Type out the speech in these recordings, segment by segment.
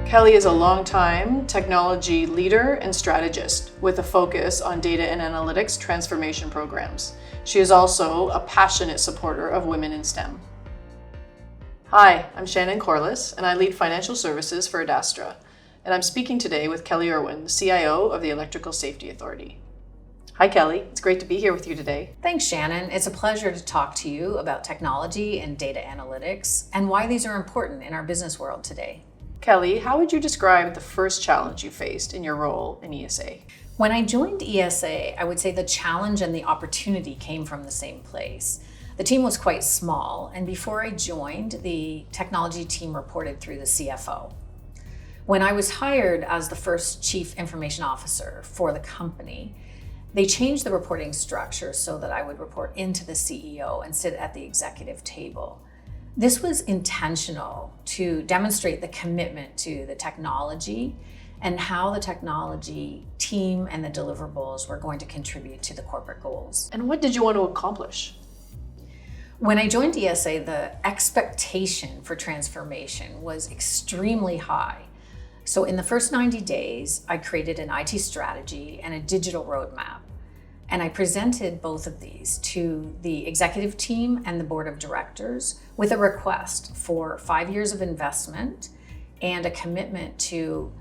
Kelley is a longtime technology leader and strategist with a focus on data and analytics transformation programs. She is also a passionate supporter of women in STEM. Hi, I'm Shannon Corliss, and I lead financial services for Adastra. And I'm speaking today with Kelley Irwin, the CIO of the Electrical Safety Authority. Hi, Kelley. It's great to be here with you today. Thanks, Shannon. It's a pleasure to talk to you about technology and data analytics and why these are important in our business world today. Kelley, how would you describe the first challenge you faced in your role in ESA? When I joined ESA, I would say the challenge and the opportunity came from the same place. The team was quite small, and before I joined, the technology team reported through the CFO. When I was hired as the first Chief Information Officer for the company, they changed the reporting structure so that I would report into the CEO and sit at the executive table. This was intentional to demonstrate the commitment to the technology and how the technology team and the deliverables were going to contribute to the corporate goals. And what did you want to accomplish? When I joined ESA, the expectation for transformation was extremely high. So in the first 90 days, I created an IT strategy and a digital roadmap. And I presented both of these to the executive team and the board of directors with a request for 5 years of investment and a commitment to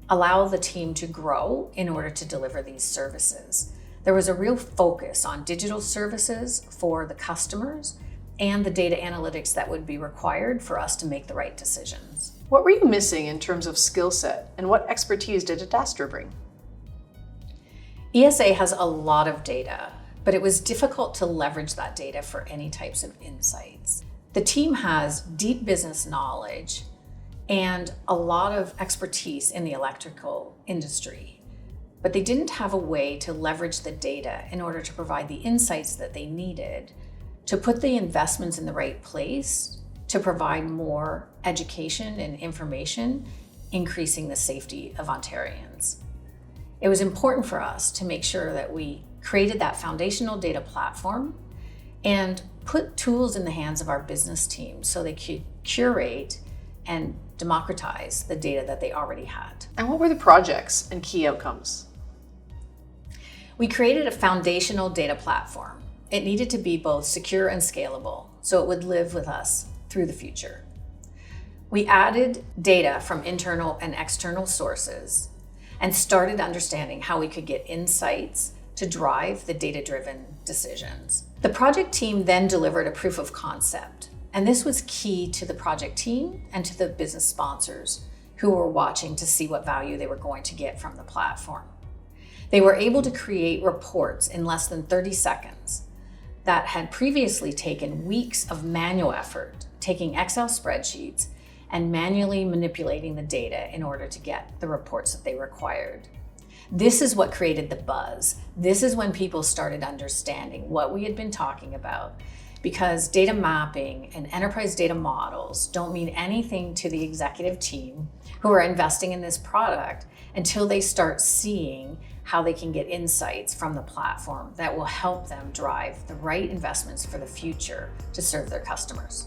allow the team to grow in order to deliver these services. There was a real focus on digital services for the customers and the data analytics that would be required for us to make the right decisions. What were you missing in terms of skill set, and what expertise did Adastra bring? ESA has a lot of data, but it was difficult to leverage that data for any types of insights. The team has deep business knowledge and a lot of expertise in the electrical industry, but they didn't have a way to leverage the data in order to provide the insights that they needed to put the investments in the right place to provide more education and information, increasing the safety of Ontarians. It was important for us to make sure that we created that foundational data platform and put tools in the hands of our business team so they could curate and democratize the data that they already had. And what were the projects and key outcomes? We created a foundational data platform. It needed to be both secure and scalable, so it would live with us through the future. We added data from internal and external sources and started understanding how we could get insights to drive the data-driven decisions. The project team then delivered a proof of concept, and this was key to the project team and to the business sponsors who were watching to see what value they were going to get from the platform. They were able to create reports in less than 30 seconds that had previously taken weeks of manual effort, taking Excel spreadsheets and manually manipulating the data in order to get the reports that they required. This is what created the buzz. This is when people started understanding what we had been talking about, because data mapping and enterprise data models don't mean anything to the executive team who are investing in this product until they start seeing how they can get insights from the platform that will help them drive the right investments for the future to serve their customers.